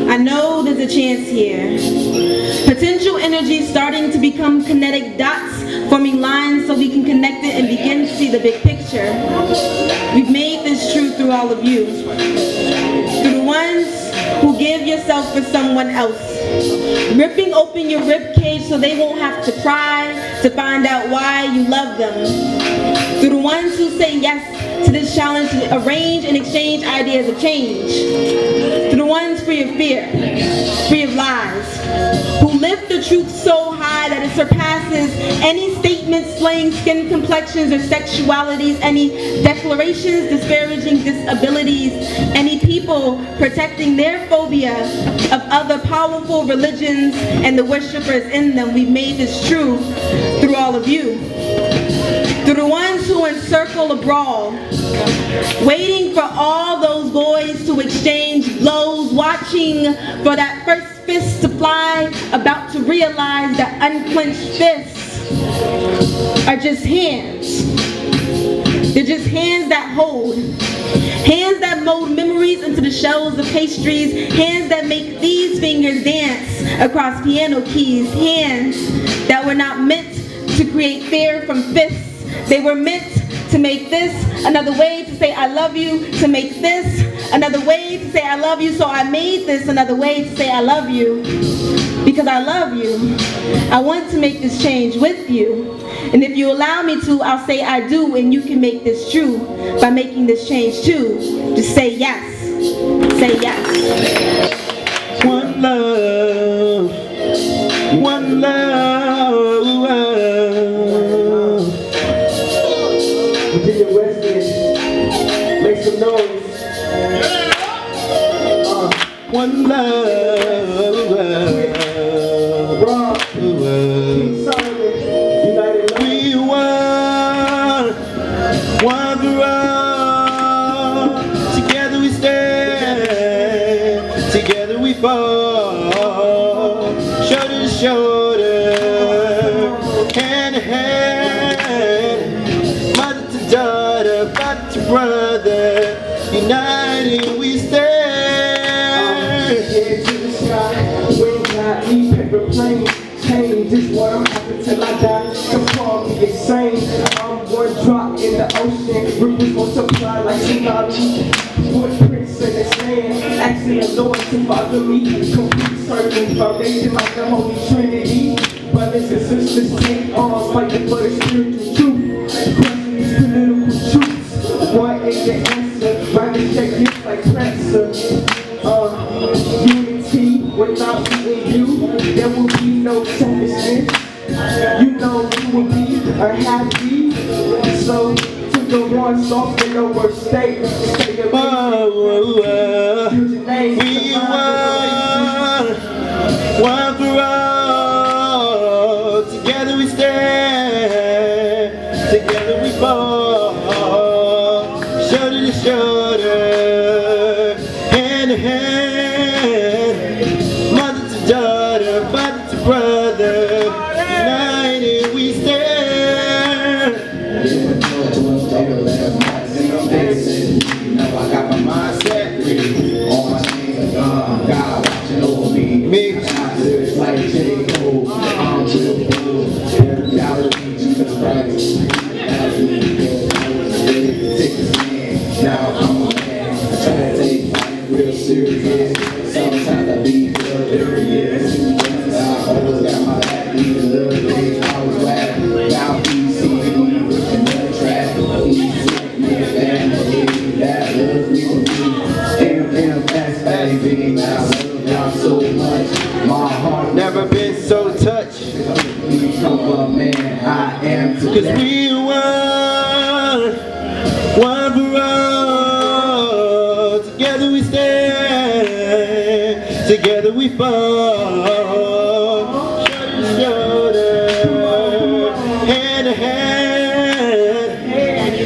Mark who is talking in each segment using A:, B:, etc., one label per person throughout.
A: I know there's a chance here. Potential energy starting to become kinetic dots, forming lines so we can connect it and begin to see the big picture. We've made this true through all of you. Through the ones who give yourself for someone else. Ripping open your rib cage so they won't have to cry to find out why you love them. Through the ones who say yes to this challenge to arrange and exchange ideas of change. Through the ones free of fear, free of lies, who lift the truth so high that it surpasses any statements slaying skin complexions or sexualities, any declarations disparaging disabilities, any people protecting their phobia of other powerful religions and the worshipers in them. We've made this true through all of you. Through the ones who encircle a brawl, waiting for all those boys to exchange blows, watching for that first fist to fly, about to realize that unclenched fists are just hands. They're just hands that hold. Hands that mold memories into the shells of pastries. Hands that make these fingers dance across piano keys. Hands that were not meant to create fear from fists. They were meant to make this another way to say I love you, to make this another way to say I love you. So I made this another way to say I love you, because I love you. I want to make this change with you. And if you allow me to, I'll say I do, and you can make this true by making this change too. Just say yes. Say yes.
B: One love. One love.
C: Wesleyan, make some noise.
B: One love.
C: Rob, King Solomon, United Love.
B: We want one for all. Together we stand. Together we fall. Shoulder to shoulder. Hand to hand. Mother to daughter, father to brother, united we stand.
C: Yeah, to the sky, wings not need paper planes. Change is what I'm after till I die. Don't call me insane. I'm one drop in the ocean. Rivers multiply like tsunamis. Footprints in the sand. Asking the Lord to follow me. Complete circle, foundation like the Holy Trinity. Brothers and sisters, take arms, fighting for the spiritual truth. Political truths, what is the answer? Mind is check gifts like cancer. Unity without me and you, there will be no selfishness. You know we will be unhappy. So to the one soft and no word stay. Stay your
B: We want one for all. Together we stand. Together we fall. Shoulder to shoulder. Hand to hand. Mother to daughter. Father to brother. United we stand.
D: I got my mindset free. All my chains are gone. God watching over me. It's like J. Cole. I'm to the pool. Every to the right. Now I'm a man. I try to take life real serious. Sometimes I be delirious. I always got my back. Even little days I was whack. Now PC and the track. That love me for me. MMS baby. I love y'all so much. My heart
B: Never been so touched.
D: become a man. I am today.
B: Cause we want one for all. Together we stand. Together we fall. Shoulder to shoulder. Hand to hand.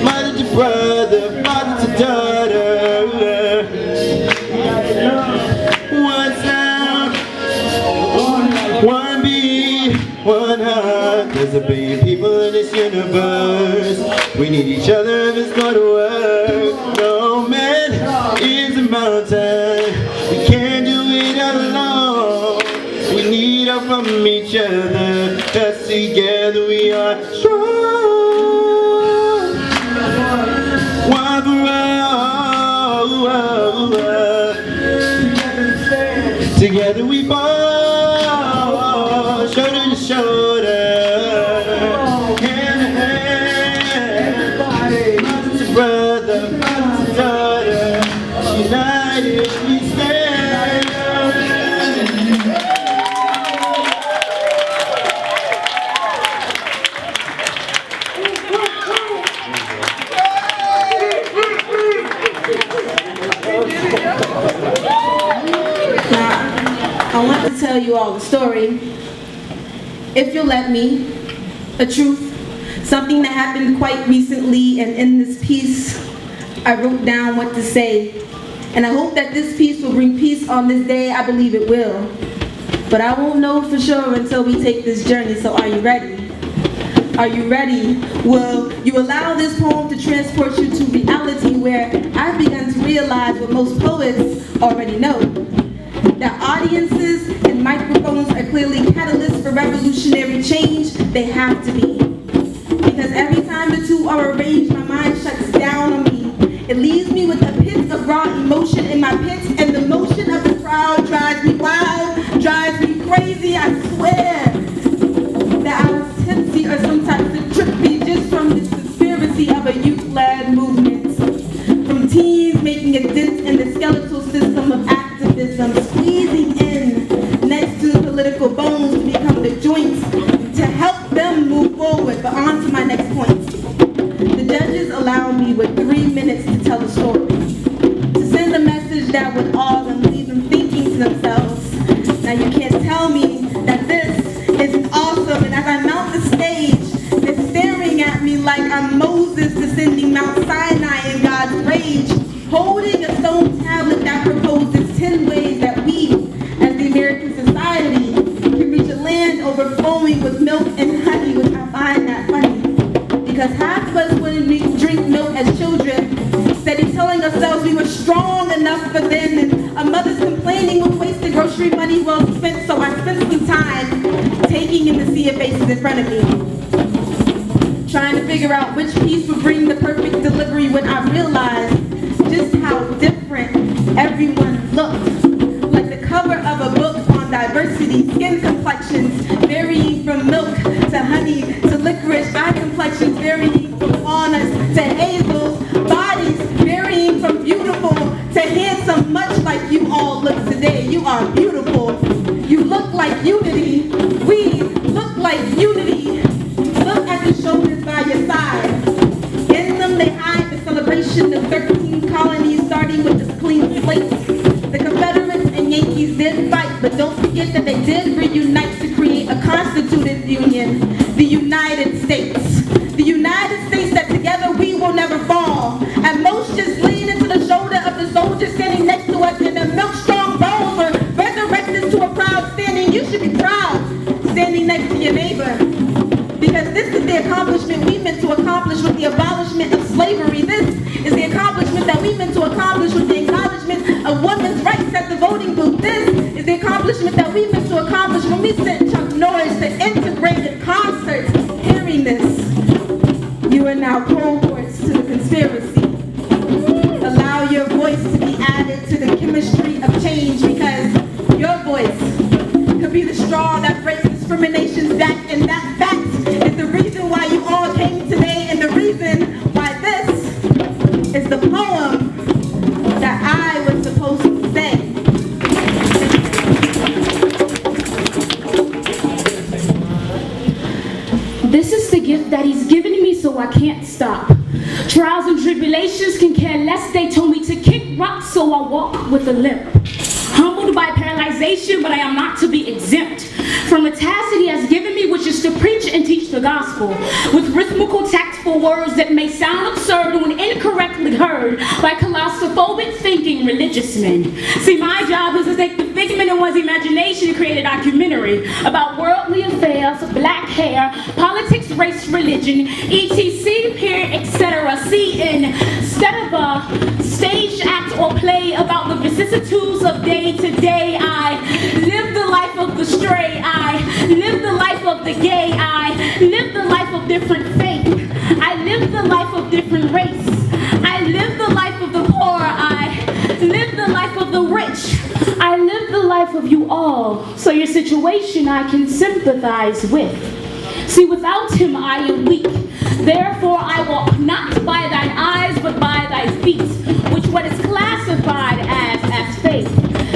B: Mother to brother. Father to daughter. One sound. One beat. One heart. There's a billion people in this universe. We need each other if it's gonna work. No man is a mountain. We can't do it alone. from each other, 'cause together we are strong. One for all, together we fall, shoulder to shoulder, hand to hand, mother to brother, mother to daughter, united we stand.
A: I want to tell you all the story, if you'll let me, a truth, something that happened quite recently, and in this piece, I wrote down what to say. And I hope that this piece will bring peace on this day. I believe it will. But I won't know for sure until we take this journey, so are you ready? Are you ready? Will you allow this poem to transport you to reality where I've begun to realize what most poets already know? That audiences and microphones are clearly catalysts for revolutionary change. They have to be. Because every time the two are arranged, my mind shuts down on me. It leaves me with a pit of raw emotion in my pits, and the motion of the crowd drives me wild, drives me crazy. I swear that I was tipsy or some type of trippy just from this conspiracy of a youth-led movement. From teens making a dent in the skeletal system of activism, squeezing in next to political bones to become the joints to help them move forward. But on to my next point. The judges allowed me with 3 minutes to tell a story, to send a message that would awe them, leave them thinking to themselves. Now you can't tell me that this isn't awesome, and as I mount the stage, they're staring at me like I'm Moses descending Mount Sinai in God's rage, holding a stone tablet that proposes 10 ways that we, as the American society, can reach a land overflowing with milk and honey, which I find that funny. Because half of us, when we drink milk as children, steady telling ourselves we were strong enough for them, and our mothers complaining with wasted grocery money well spent, so I spent some time taking in the sea of faces in front of me, trying to figure out which piece would bring the perfect delivery when I realized just how different everyone looked. Like the cover of a book on diversity, skin complexions varying from milk to honey to licorice, eye complexions varying from walnuts to hazels, bodies varying from beautiful to handsome, much like you all look today. You are beautiful. You look like unity. We look like unity. Look at the shoulders by your side. In them they hide the celebration of 13 colonies, starting with this clean slate. The Confederates and Yankees did fight, but don't forget that they did reunite to create a constituted union, the United States. The United States that together we will never fall. And most just lean into the shoulder of the soldier standing next to us, and the milk-strong bones were resurrected to a proud standing. You should be proud standing next to your neighbor. Because this is the accomplishment we meant to accomplish with the abolishment of slavery. This is the accomplishment that we meant to accomplish with the acknowledgement of women's rights at the voting booth. This is the accomplishment that we meant to accomplish when we sent Chuck Norris to integrated concerts. Hearing this, you are now cohorts to the conspiracy. Allow your voice to be added to the chemistry of change, because your voice could be the straw that breaks discrimination's back, and that fact is the reason why you all came today, and the reason why this is the poem that I was supposed to say.
E: This is the gift that he's given me, so I can't stop. Trials and tribulations can care less. They told me to kick rocks, so I walk with a limp. Humbled by paralyzation, but I am not to be exempt from a task that he has given me, which is to preach and teach the gospel with rhythmical, tactful words that may sound absurd when incorrectly heard by claustrophobic thinking religious men. See, my job is to take the figment of one's imagination and create a documentary about worldly affairs, black hair, politics, race, religion, etc., period, etc. See, instead of a stage act or play about the vicissitudes of day to day, I live the life of the stray. I human race. I live the life of the poor. I live the life of the rich. I live the life of you all, so your situation I can sympathize with. See, without him I am weak. Therefore I walk not by thine eyes, but by thy feet, which what is classified as faith.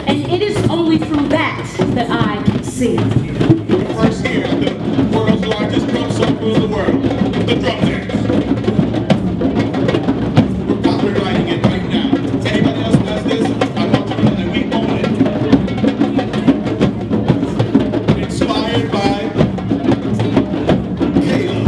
E: And it is only through that I can see.
F: First here at the world's largest drum circle in the world, the drum dance. We're copywriting it right now. Anybody else does this? I want you to know that we own it. Inspired by Caleb.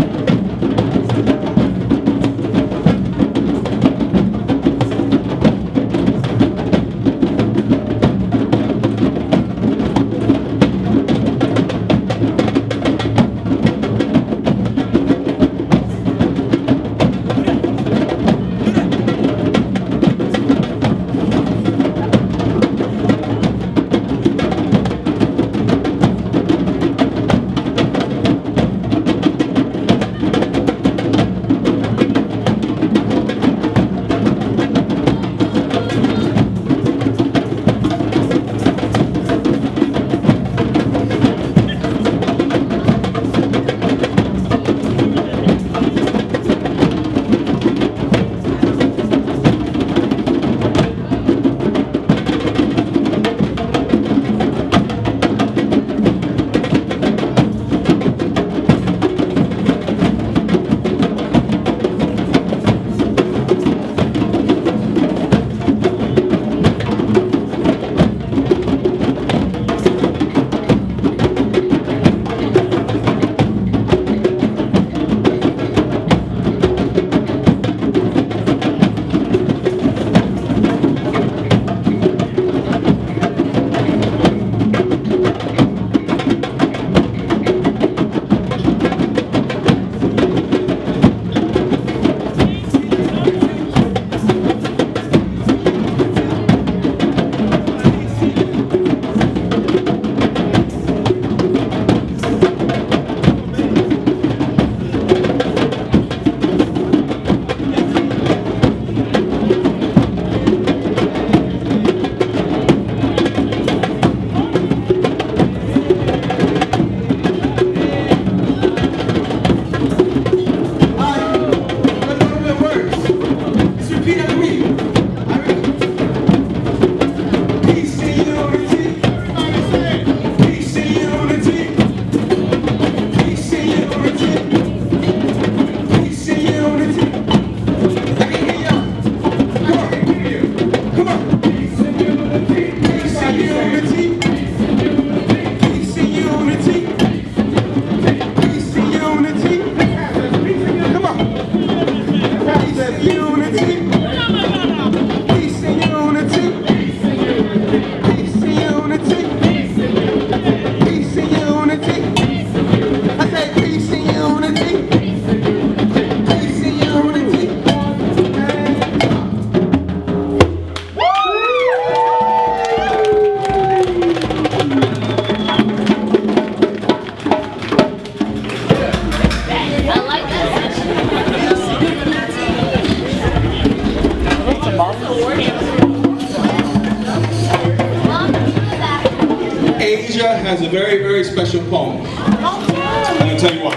F: Asia has a very, very special poem. I'm going to tell you why.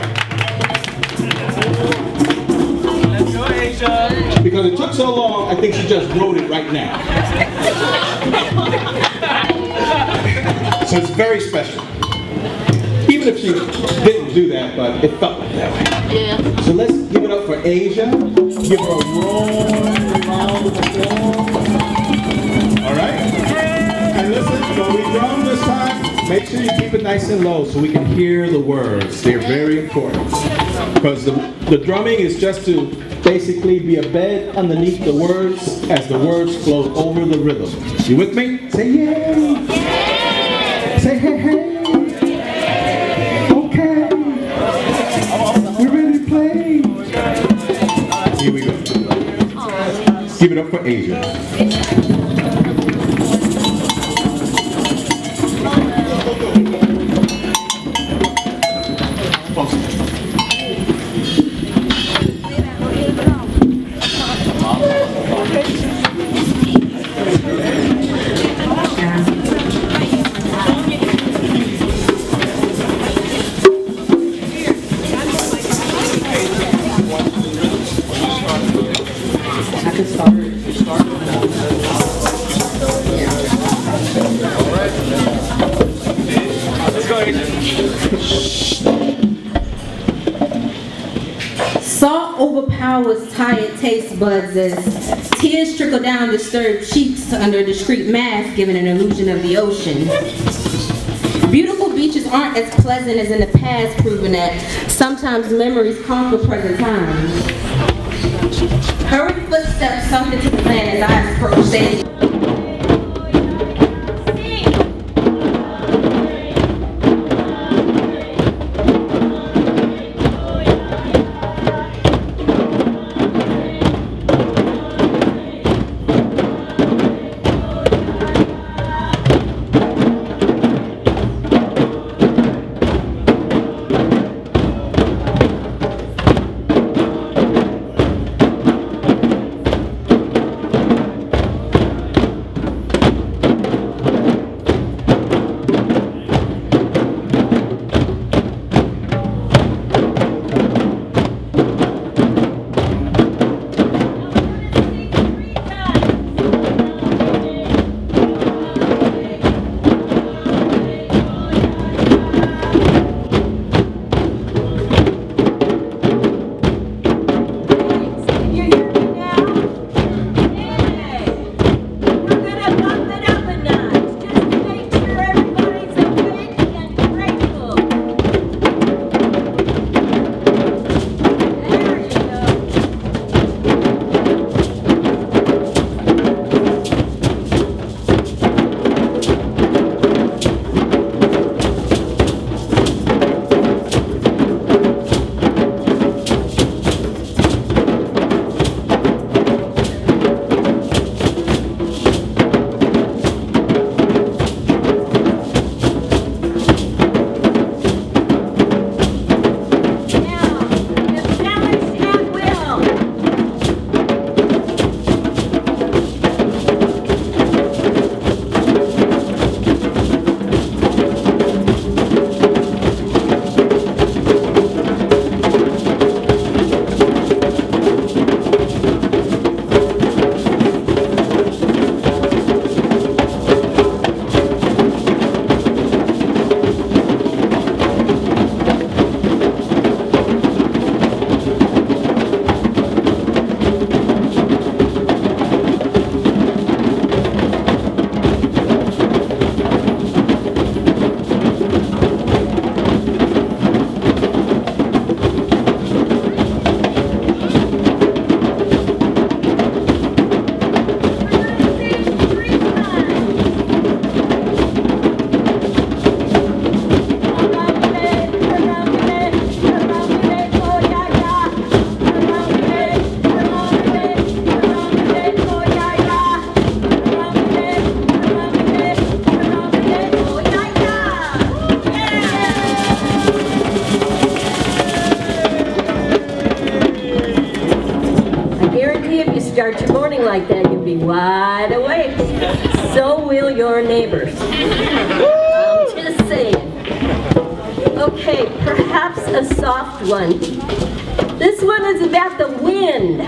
C: Let's go, Asia.
F: Because it took so long, I think she just wrote it right now. So it's very special. Even if she didn't do that, but it felt like that way.
G: Yeah.
F: So let's give it up for Asia. Give her a roaring round of applause. All right? And listen, when we drum this time, make sure you keep it nice and low so we can hear the words. They're very important. Because the drumming is just to basically be a bed underneath the words as the words flow over the rhythm. You with me? Say yay! Say hey hey! Okay! We're ready to play! Here we go. Give it up for Asia.
A: Salt overpowers tired taste buds as tears trickle down disturbed cheeks under a discreet mask, giving an illusion of the ocean. Beautiful beaches aren't as pleasant as in the past, proving that sometimes memories conquer present time. Hurried footsteps sunk into the land as I approach, saying,
G: start your morning like that, you'll be wide awake. So will your neighbors. I'm just saying. Okay, perhaps a soft one. This one is about the wind.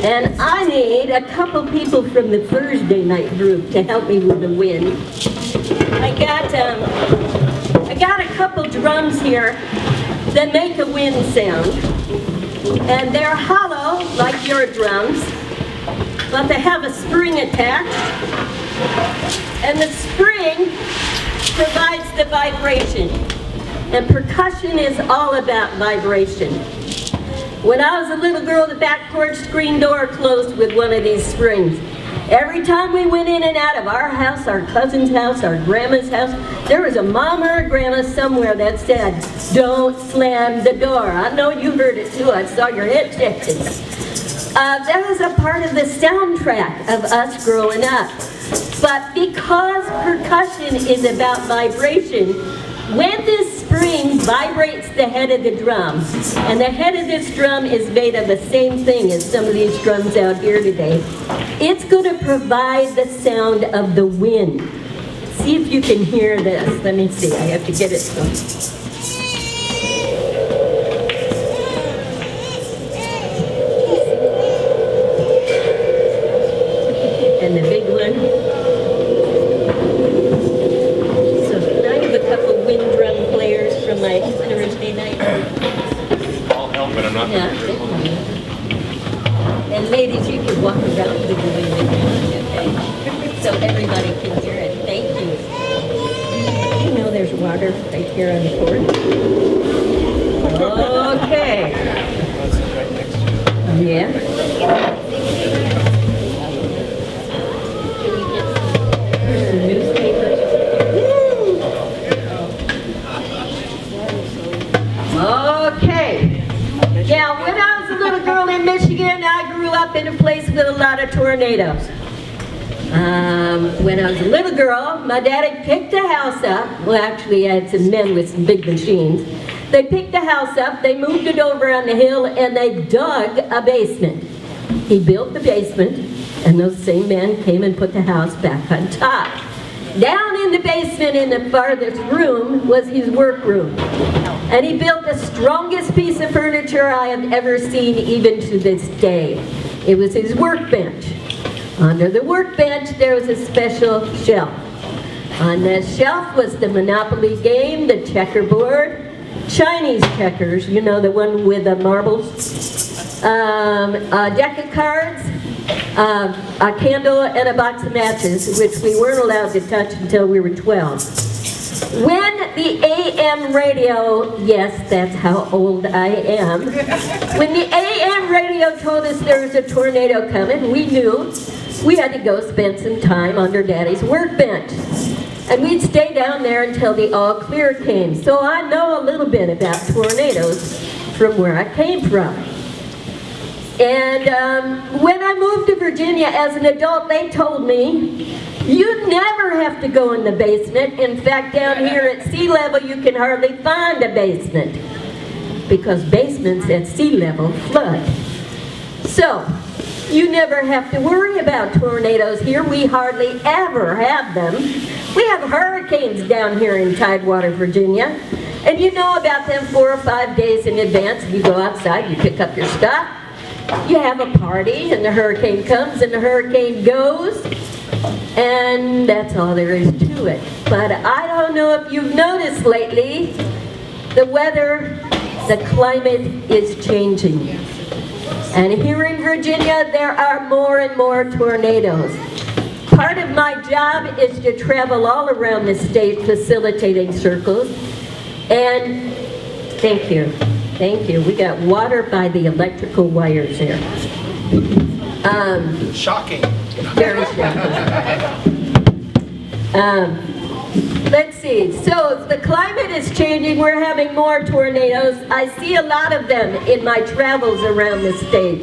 G: And I need a couple people from the Thursday night group to help me with the wind. I got a couple drums here that make a wind sound. And they're hollow, like your drums, but they have a spring attached. And the spring provides the vibration. And percussion is all about vibration. When I was a little girl, the back porch screen door closed with one of these springs. Every time we went in and out of our house, our cousin's house, our grandma's house, there was a mom or a grandma somewhere that said, "Don't slam the door." I know you heard it too. I saw your head shaking. That was a part of the soundtrack of us growing up. But because percussion is about vibration, when this spring vibrates the head of the drum, and the head of this drum is made of the same thing as some of these drums out here today, it's going to provide the sound of the wind. See if you can hear this. Let me see. I have to get it to Please, you can walk around with the balloon, okay? So everybody can hear it. Thank you. You know there's water right here on the board. Okay. Yeah. Here's the newspapers. Okay. Now, when I was a little girl in Michigan, I grew up in a place with a lot of tornadoes. When I was a little girl, my daddy picked a house up. Well, actually, I had some men with some big machines. They picked the house up, they moved it over on the hill, and they dug a basement. He built the basement, and those same men came and put the house back on top. Down in the basement in the farthest room was his workroom. And he built the strongest piece of furniture I have ever seen, even to this day. It was his workbench. Under the workbench, there was a special shelf. On that shelf was the Monopoly game, the checkerboard, Chinese checkers, you know, the one with the marbles, a deck of cards, a candle, and a box of matches, which we weren't allowed to touch until we were 12. When the AM radio, yes, that's how old I am, when the AM radio told us there was a tornado coming, we knew we had to go spend some time under Daddy's workbench. And we'd stay down there until the all clear came. So I know a little bit about tornadoes from where I came from. And when I moved to Virginia as an adult, they told me, you never have to go in the basement. In fact, down here at sea level, you can hardly find a basement, because basements at sea level flood. So, you never have to worry about tornadoes here. We hardly ever have them. We have hurricanes down here in Tidewater, Virginia. And you know about them 4 or 5 days in advance. You go outside, you pick up your stuff, you have a party, and the hurricane comes and the hurricane goes. And that's all there is to it. But I don't know if you've noticed lately, the weather, the climate is changing. And here in Virginia, there are more and more tornadoes. Part of my job is to travel all around the state facilitating circles. And thank you. We got water by the electrical wires here.
F: Shocking.
G: Very shocking. Let's see. So the climate is changing. We're having more tornadoes. I see a lot of them in my travels around the state.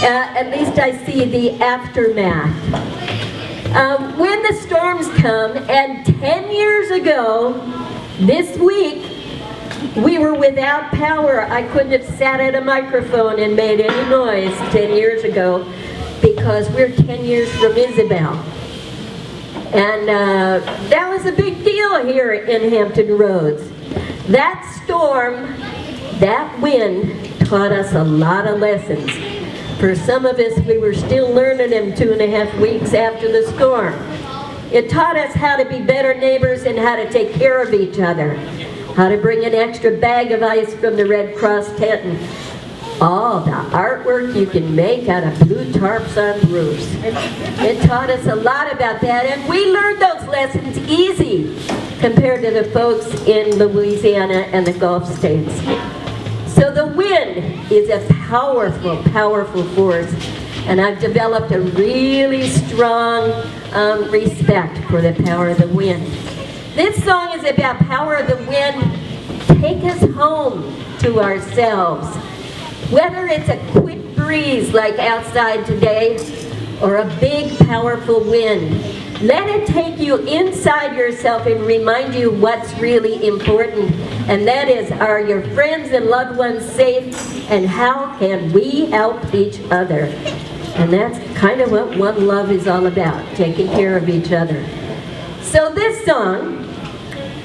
G: At least I see the aftermath. When the storms come, and 10 years ago, this week, we were without power. I couldn't have sat at a microphone and made any noise 10 years ago because we're 10 years from Isabel. And that was a big deal here in Hampton Roads. That storm, that wind taught us a lot of lessons. For some of us, we were still learning them 2.5 weeks after the storm. It taught us how to be better neighbors and how to take care of each other. How to bring an extra bag of ice from the Red Cross tent, and all the artwork you can make out of blue tarps on roofs. It taught us a lot about that, and we learned those lessons easy compared to the folks in Louisiana and the Gulf states. So the wind is a powerful, powerful force, and I've developed a really strong respect for the power of the wind. This song is about power of the wind. Take us home to ourselves. Whether it's a quick breeze like outside today, or a big, powerful wind, let it take you inside yourself and remind you what's really important. And that is, are your friends and loved ones safe? And how can we help each other? And that's kind of what One Love is all about, taking care of each other. So this song,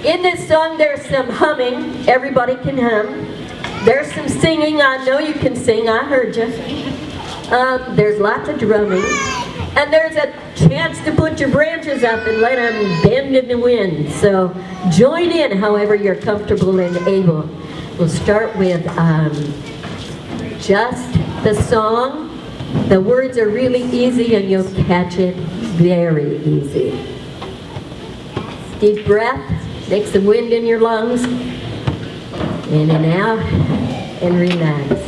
G: in this song there's some humming, everybody can hum. There's some singing, I know you can sing, I heard you. There's lots of drumming. And there's a chance to put your branches up and let them bend in the wind. So join in however you're comfortable and able. We'll start with just the song, The words are really easy and you'll catch it very easy. Deep breath, make some wind in your lungs. In and out, and relax.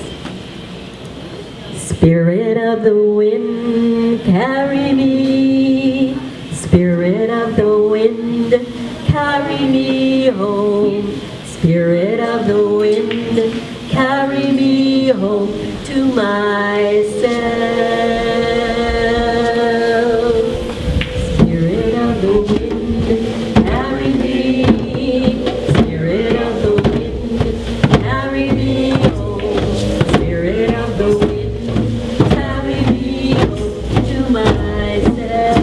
G: Spirit of the wind, carry me. Spirit of the wind, carry me home. Spirit of the wind, carry me home to myself. Spirit of the wind, carry me. Spirit of the wind, carry me home. Spirit of the wind, carry me home to myself.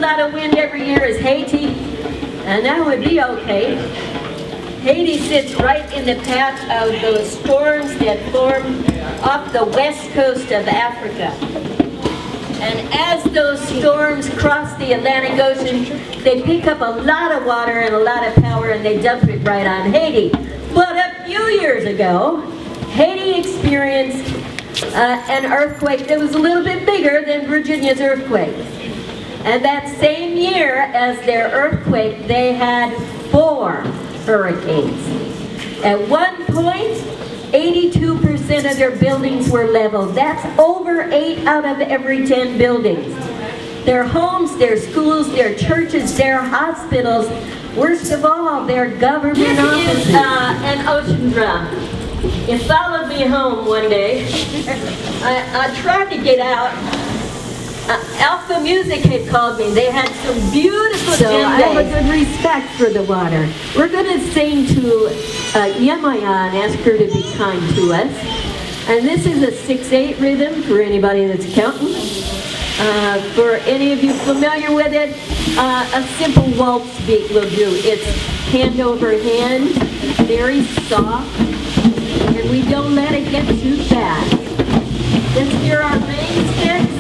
G: lot of wind every year is Haiti, and that would be okay. Haiti sits right in the path of those storms that form off the west coast of Africa. And as those storms cross the Atlantic Ocean, they pick up a lot of water and a lot of power and they dump it right on Haiti. But a few years ago, Haiti experienced an earthquake that was a little bit bigger than Virginia's earthquake. And that same year as their earthquake, they had 4 hurricanes. At one point, 82% of their buildings were leveled. That's over 8 out of every 10 buildings. Their homes, their schools, their churches, their hospitals, worst of all, their government offices. An ocean drum. It followed me home one day. I tried to get out. Alpha Music had called me. They had some beautiful so I have a good respect for the water. We're going to sing to Yemaya and ask her to be kind to us. And this is a 6/8 rhythm for anybody that's counting. For any of you familiar with it, a simple waltz beat will do. It's hand over hand, very soft, and we don't let it get too fast. Let's hear our main sticks.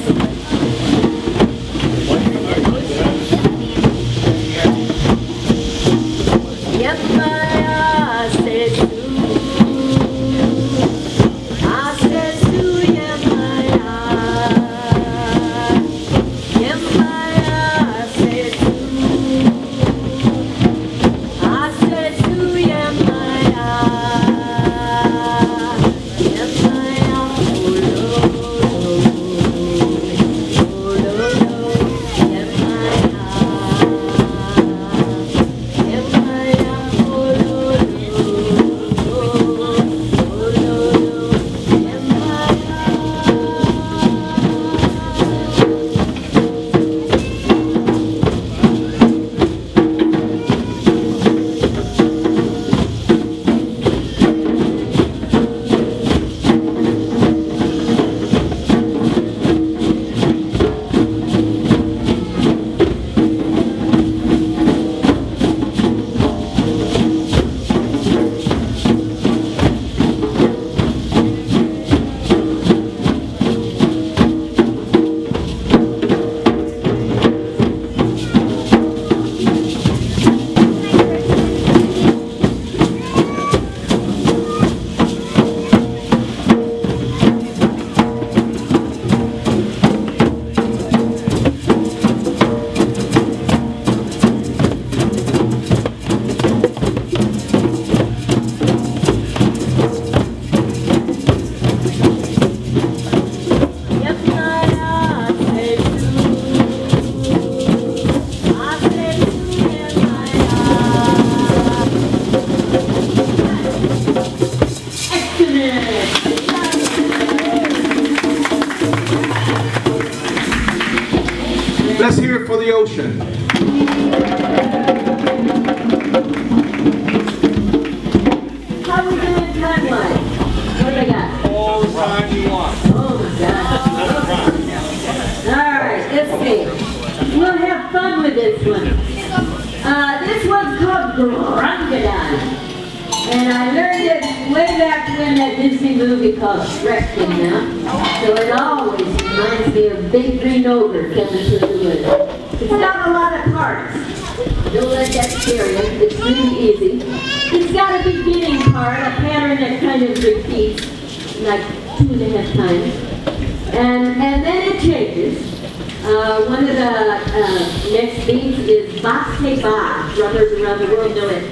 G: Yemaya said to, I said to Yemaya, Yemaya said to, I said to Yemaya, Yemaya,
F: Let's hear it for the ocean.
G: How we doing time-wise? What do I got?
F: All the time you want.
G: Oh my God. All right, let's see. We'll have fun with this one. This one's called Grangadon. And I learned it way back when that Disney movie called Shrek came out. So it always reminds me of Big Green Ogre coming to the woods. It's got a lot of parts. Don't let that scare you. It's really easy. It's got a beginning part, a pattern that kind of repeats, like 2.5 times. And then it changes. One of the next beats is Box Hey Box. Drummers around the world know it.